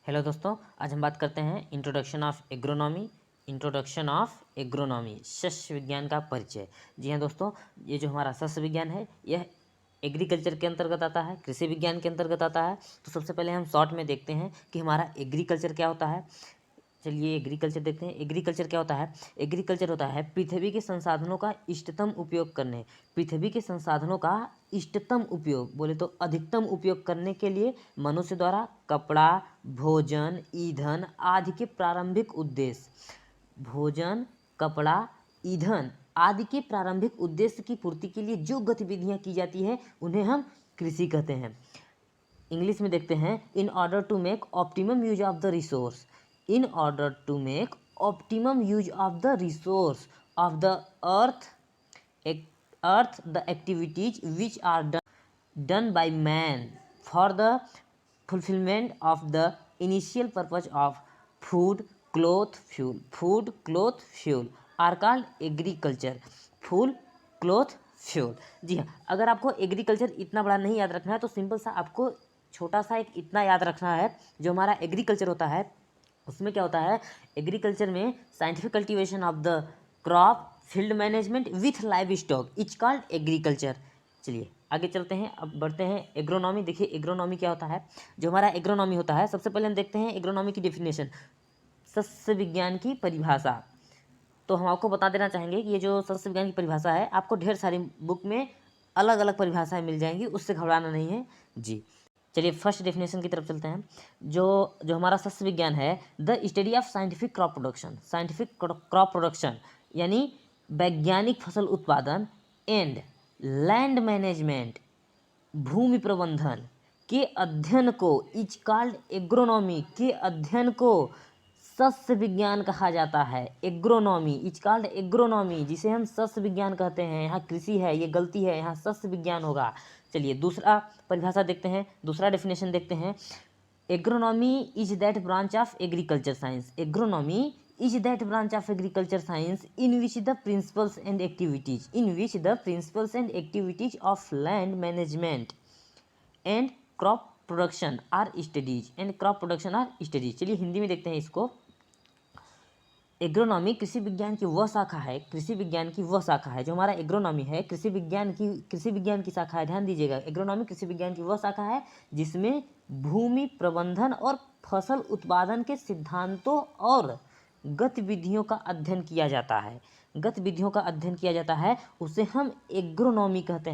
Hello दोस्तों, आज हम बात करते हैं इंट्रोडक्शन ऑफ एग्रोनॉमी सस्य विज्ञान का परिचय। जी हाँ दोस्तों, ये जो हमारा सस्य विज्ञान है यह एग्रीकल्चर के अंतर्गत आता है, कृषि विज्ञान के अंतर्गत आता है। तो सबसे पहले हम शॉर्ट में देखते हैं कि हमारा एग्रीकल्चर क्या होता है। चलिए एग्रीकल्चर देखते हैं। एग्रीकल्चर क्या होता है? एग्रीकल्चर होता है पृथ्वी के संसाधनों का इष्टतम उपयोग करने, पृथ्वी के संसाधनों का इष्टतम उपयोग, बोले तो अधिकतम उपयोग करने के लिए मनुष्य द्वारा कपड़ा, भोजन, ईंधन आदि के प्रारंभिक उद्देश्य, भोजन, कपड़ा, ईंधन आदि के प्रारंभिक उद्देश्य की पूर्ति के लिए जो गतिविधियां की जाती है उन्हें हम कृषि कहते हैं। इंग्लिश में देखते हैं, in order to make optimum use of the resource, in order to make optimum use of the resource of the earth the activities which are done by man for the fulfillment of the initial purpose of food, cloth, fuel are called agriculture. Food, cloth, fuel. जी हाँ, अगर आपको agriculture इतना बड़ा नहीं याद रखना है तो सिंपल सा आपको छोटा सा एक इतना याद रखना है। जो हमारा एग्रीकल्चर होता है उसमें क्या होता है, एग्रीकल्चर में scientific cultivation of the crop, field management with live stock is called agriculture. चलिए आगे चलते हैं, अब बढ़ते हैं एग्रोनॉमी। देखिए एग्रोनॉमी क्या होता है। जो हमारा एग्रोनॉमी होता है, सबसे पहले हम देखते हैं एग्रोनॉमी की डेफिनेशन, सस्य विज्ञान की परिभाषा। तो हम आपको बता देना चाहेंगे कि ये जो सस्य विज्ञान की परिभाषा है आपको ढेर सारी बुक में अलग अलग परिभाषाएं मिल जाएंगी, उससे घबराना नहीं है जी। चलिए फर्स्ट डेफिनेशन की तरफ चलते हैं। जो हमारा सस्य विज्ञान है, the study of scientific crop production, scientific crop production यानी वैज्ञानिक फसल उत्पादन एंड लैंड मैनेजमेंट, भूमि प्रबंधन के अध्ययन को इज कॉल्ड एग्रोनॉमी, के अध्ययन को सस्य विज्ञान कहा जाता है। एग्रोनॉमी इज कॉल्ड एग्रोनॉमी, जिसे हम सस्य विज्ञान कहते हैं। यहाँ कृषि है, ये गलती है, यहाँ सस्य विज्ञान होगा। चलिए दूसरा परिभाषा देखते हैं, दूसरा डेफिनेशन देखते हैं। Agronomy is that branch of agriculture science, agronomy is that branch of agriculture science in which the principles and activities of land management and crop production are studied चलिए हिंदी में देखते हैं इसको। एग्रोनॉमी कृषि विज्ञान की वह शाखा है, कृषि विज्ञान की वह शाखा है। जो हमारा एग्रोनॉमी है कृषि विज्ञान की शाखा है। ध्यान दीजिएगा, एग्रोनॉमी कृषि विज्ञान की वह शाखा है जिसमें भूमि प्रबंधन और फसल उत्पादन के सिद्धांतों और गतिविधियों का अध्ययन किया जाता है। गतिविधियों का अध्ययन किया जाता है, उसे हम एग्रोनॉमी कहते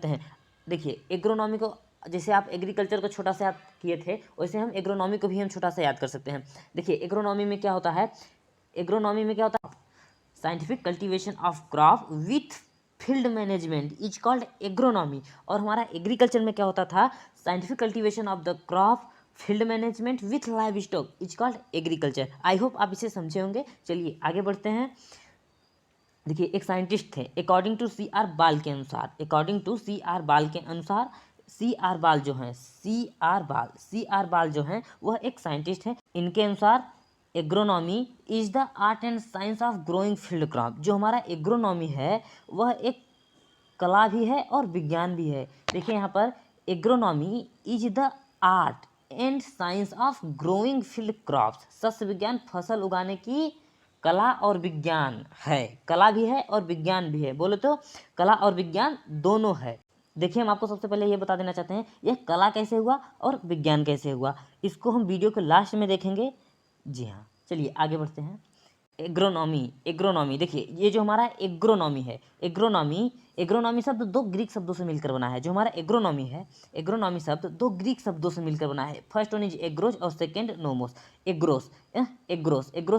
हैं। देखिए एग्रोनॉमी को, जैसे आप एग्रीकल्चर को छोटा सा याद किए थे, वैसे हम एग्रोनॉमी को भी हम छोटा सा याद कर सकते हैं। देखिए एग्रोनॉमी में क्या होता है, scientific cultivation of crop with field management is called agronomy. और हमारा एग्रीकल्चर में क्या होता था, scientific cultivation of the crop, field management with live stock is called agriculture. I hope आप इसे समझे होंगे। चलिए आगे बढ़ते हैं। देखिए एक साइंटिस्ट थे, अकॉर्डिंग टू सी आर बाल के अनुसार, सी आर बाल जो हैं वह एक साइंटिस्ट हैं। इनके अनुसार agronomy is the art and science of growing field crop. जो हमारा एग्रोनॉमी है वह एक कला भी है और विज्ञान भी है। देखिए यहाँ पर agronomy is the art and science of growing field crops, सस्य विज्ञान फसल उगाने की कला और विज्ञान है। कला भी है और विज्ञान भी है, बोले तो कला और विज्ञान दोनों है। देखिए हम आपको सबसे पहले ये बता देना चाहते हैं यह कला कैसे हुआ और विज्ञान कैसे हुआ, इसको हम वीडियो के लास्ट में देखेंगे। जी हाँ, चलिए आगे बढ़ते हैं। एग्रोनॉमी देखिए ये जो हमारा एग्रोनॉमी है, एग्रोनॉमी शब्द दो ग्रीक शब्दों से मिलकर बना है। जो हमारा एग्रोनॉमी है, एग्रोनॉमी शब्द दो ग्रीक शब्दों से मिलकर बना है। फर्स्ट वन इज एग्रोस और सेकंड नोमोस। एग्रोस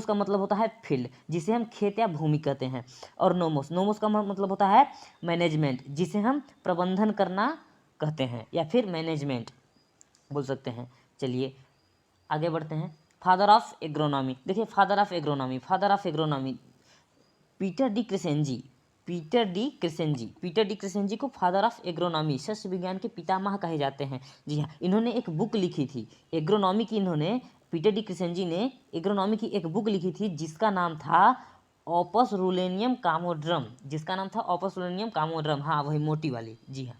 का मतलब होता है फील्ड, जिसे हम खेत या भूमि कहते हैं। और नोमोस का मतलब होता है मैनेजमेंट, जिसे हम प्रबंधन करना कहते हैं या फिर मैनेजमेंट बोल सकते हैं। चलिए आगे बढ़ते हैं। फादर ऑफ एग्रोनॉमी, देखिए father of agronomy Peter D Crescenzi को फादर ऑफ एग्रोनॉमी, सस्य विज्ञान के पितामह कहे जाते हैं। जी हाँ, इन्होंने एक बुक लिखी थी एग्रोनॉमी की। इन्होंने पीटर डी क्रिसेंजी ने एग्रोनॉमी की एक बुक लिखी थी जिसका नाम था ऑपस रूलेनियम कामोड्रम, हाँ वही मोटी वाली। जी हाँ,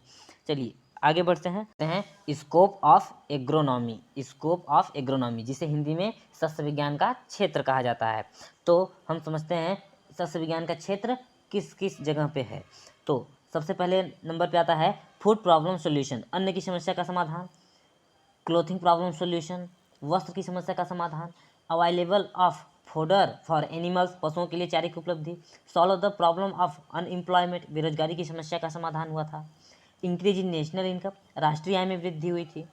चलिए आगे बढ़ते हैं scope of agronomy, scope of agronomy जिसे हिंदी में सस्य विज्ञान का क्षेत्र कहा जाता है। तो हम समझते हैं सस्य विज्ञान का क्षेत्र किस किस जगह पे है। तो सबसे पहले नंबर पे आता है फूड प्रॉब्लम सॉल्यूशन, अन्न की समस्या का समाधान, क्लोथिंग प्रॉब्लम सॉल्यूशन, वस्त्र की समस्या का समाधान, available of fodder for animals, पशुओं के लिए चारे की उपलब्धि, solve the problem of unemployment, बेरोजगारी की समस्या का समाधान हुआ था, इंक्रीज इन नेशनल इनकम, राष्ट्रीय आय में वृद्धि हुई थी,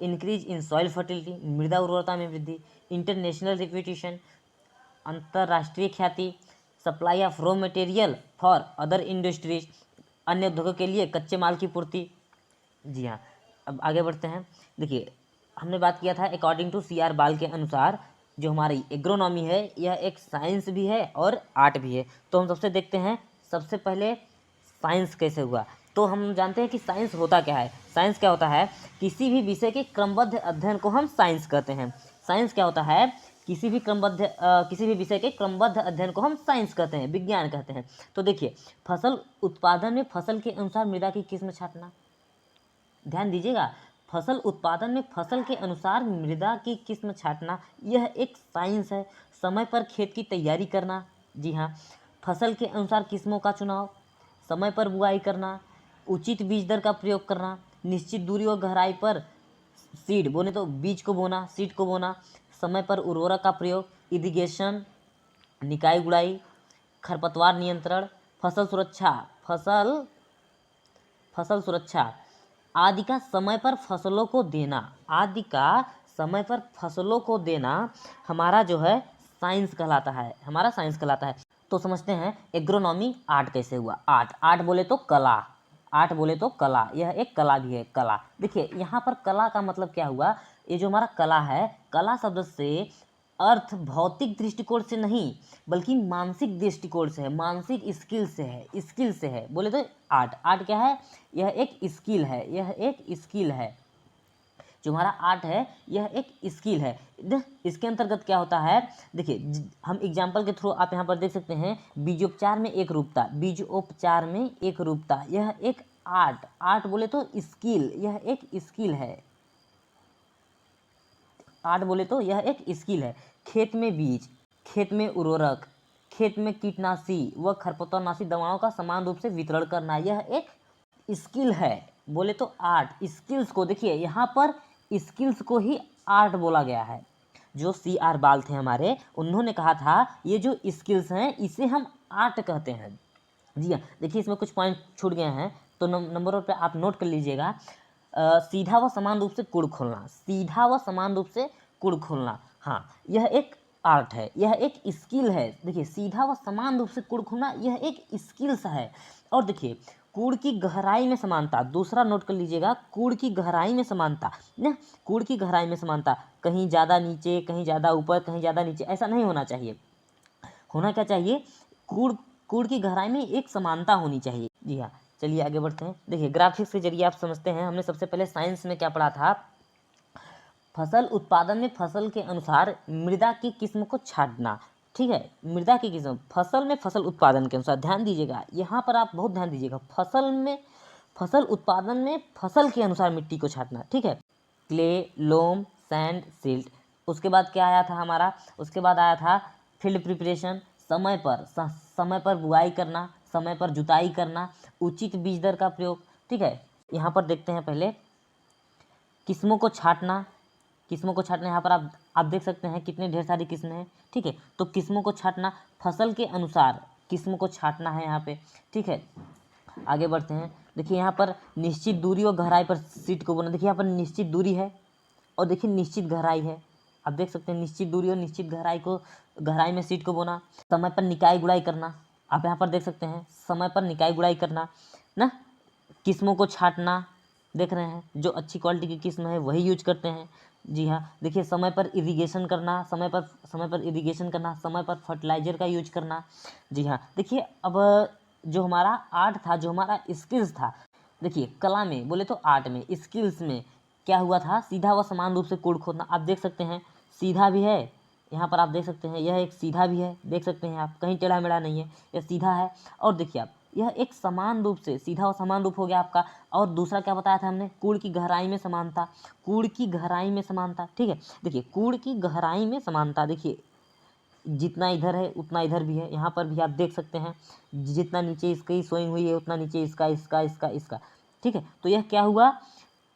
इंक्रीज इन सॉइल फर्टिलिटी, मृदा उर्वरता में वृद्धि, इंटरनेशनल रिप्यूटेशन, अंतर्राष्ट्रीय ख्याति, supply of raw material for other industries, अन्य उद्योगों के लिए कच्चे माल की पूर्ति। जी हाँ, अब आगे बढ़ते हैं। देखिए हमने बात किया था अकॉर्डिंग टू सी आर बाल के अनुसार जो हमारी एग्रोनॉमी है यह एक साइंस भी है और आर्ट भी है। तो हम सबसे देखते हैं सबसे पहले साइंस कैसे हुआ। तो हम जानते हैं कि साइंस होता क्या है। साइंस क्या होता है, किसी भी विषय के क्रमबद्ध अध्ययन को हम साइंस कहते हैं। साइंस क्या होता है, किसी भी विषय के क्रमबद्ध अध्ययन को हम साइंस कहते हैं, विज्ञान कहते हैं। तो देखिए फसल उत्पादन में फसल के अनुसार मृदा की किस्म छांटना, ध्यान दीजिएगा, फसल उत्पादन में फसल के अनुसार मृदा की किस्म छांटना यह एक साइंस है। समय पर खेत की तैयारी करना, जी हाँ, फसल के अनुसार किस्मों का चुनाव, समय पर बुआई करना, उचित बीज दर का प्रयोग करना, निश्चित दूरी और गहराई पर सीड बोने तो बीज को बोना, सीड को बोना, समय पर उर्वरक का प्रयोग, इरिगेशन, निकाई गुड़ाई, खरपतवार नियंत्रण, फसल सुरक्षा आदि का समय पर फसलों को देना, आदि का समय पर फसलों को देना हमारा जो है साइंस कहलाता है, हमारा साइंस कहलाता है। तो समझते हैं एग्रोनॉमी आर्ट कैसे हुआ। आर्ट बोले तो कला, आर्ट बोले तो कला, यह एक कला भी है, कला। देखिए यहाँ पर कला का मतलब क्या हुआ, ये जो हमारा कला है, कला शब्द से अर्थ भौतिक दृष्टिकोण से नहीं बल्कि मानसिक दृष्टिकोण से है, मानसिक स्किल से है, स्किल से है। बोले तो आर्ट क्या है, यह एक स्किल है, यह एक स्किल है। जो हमारा आर्ट है यह एक स्किल है। इसके अंतर्गत क्या होता है, देखिए हम एग्जाम्पल के थ्रू आप यहाँ पर देख सकते हैं, बीजोपचार में एक रूपता, बीजोपचार में एक रूपता, यह एक आर्ट बोले तो स्किल, यह एक स्किल है। आर्ट बोले तो यह एक स्किल है। खेत में बीज, खेत में उर्वरक, खेत में कीटनाशी व खरपतवारनाशी दवाओं का समान रूप से वितरण करना, यह एक स्किल है। बोले तो आर्ट, स्किल्स को देखिए यहाँ पर स्किल्स को ही आर्ट बोला गया है। जो सी आर बाल थे हमारे, उन्होंने कहा था ये जो स्किल्स हैं इसे हम आर्ट कहते हैं। जी हाँ, देखिए इसमें कुछ पॉइंट छूट गए हैं तो नंबर वन पे आप नोट कर लीजिएगा। सीधा व समान रूप से कुड़ खोलना, सीधा व समान रूप से कुड़ खोलना, हाँ यह एक आर्ट है, यह एक स्किल है। देखिए सीधा व समान रूप से कुड़ खोलना यह एक स्किल्स है। और देखिए कूड़ की गहराई में समानता, दूसरा नोट कर लीजिएगा, कूड़ की गहराई में समानता ना, कूड़ की गहराई में समानता, कहीं ज़्यादा नीचे कहीं ज़्यादा ऊपर कहीं ज़्यादा नीचे ऐसा नहीं होना चाहिए। होना क्या चाहिए, कूड़ की गहराई में एक समानता होनी चाहिए। जी हाँ, चलिए आगे बढ़ते हैं। देखिए ग्राफिक्स के जरिए आप समझते हैं। हमने सबसे पहले साइंस में क्या पढ़ा था, फसल उत्पादन में फसल के अनुसार मृदा की किस्म को छांटना, ठीक है, मृदा की किस्म फसल में फसल उत्पादन के अनुसार। ध्यान दीजिएगा यहाँ पर, आप बहुत ध्यान दीजिएगा, फसल उत्पादन में फसल के अनुसार मिट्टी को छांटना, ठीक है। क्ले, लोम, सैंड, सिल्ट। उसके बाद क्या आया था हमारा, उसके बाद आया था फील्ड प्रिपरेशन, समय पर बुआई करना, समय पर जुताई करना, उचित बीज दर का प्रयोग, ठीक है। यहाँ पर देखते हैं पहले किस्मों को छांटना, किस्मों को छांटना, यहाँ पर आप देख सकते हैं कितने ढेर सारी किस्में हैं, ठीक है। तो किस्मों को छांटना, फसल के अनुसार किस्म को छांटना है यहाँ पे, ठीक है। आगे बढ़ते हैं। देखिए यहाँ पर निश्चित दूरी और गहराई पर सीड को बोना, देखिए यहाँ पर निश्चित दूरी है और देखिए निश्चित गहराई है, आप देख सकते हैं निश्चित दूरी और निश्चित गहराई में सीड को बोना। समय पर निकाई गुड़ाई करना, आप यहाँ पर देख सकते हैं समय पर निकाई गुड़ाई करना ना, किस्मों को छांटना, देख रहे हैं जो अच्छी क्वालिटी की किस्म है वही यूज करते हैं। जी हाँ, देखिए समय पर इरिगेशन करना, समय पर इरिगेशन करना, समय पर फर्टिलाइजर का यूज करना। जी हाँ, देखिए अब जो हमारा आर्ट था, जो हमारा स्किल्स था, देखिए कला में बोले तो आर्ट में, स्किल्स में क्या हुआ था, सीधा व समान रूप से कूड़ खोदना। आप देख सकते हैं सीधा भी है, यहाँ पर आप देख सकते हैं यह एक सीधा भी है, देख सकते हैं आप, कहीं टेढ़ा मेढ़ा नहीं है, यह सीधा है। और देखिए आप यह एक समान रूप से, सीधा और समान रूप हो गया आपका। और दूसरा क्या बताया था हमने, कूड़ की गहराई में समानता, कूड़ की गहराई में समानता, ठीक है। देखिए कूड़ की गहराई में समानता, देखिए जितना इधर है उतना इधर भी है, यहाँ पर भी आप देख सकते हैं, जितना नीचे इसकी सोइंग हुई है उतना नीचे इसका इसका इसका इसका, ठीक है। तो यह क्या हुआ,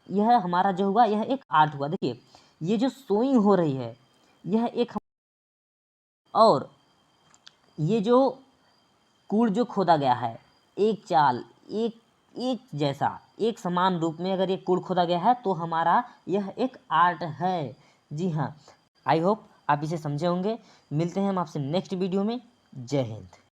यह हमारा जो हुआ यह एक आर्ट हुआ। देखिए ये जो सोइंग हो रही है यह एक, और ये जो कूड़ जो खोदा गया है, एक चाल, एक एक जैसा, एक समान रूप में अगर ये कूड़ खोदा गया है तो हमारा यह एक आर्ट है। जी हाँ, आई होप आप इसे समझे होंगे। मिलते हैं हम आपसे नेक्स्ट वीडियो में। जय हिंद।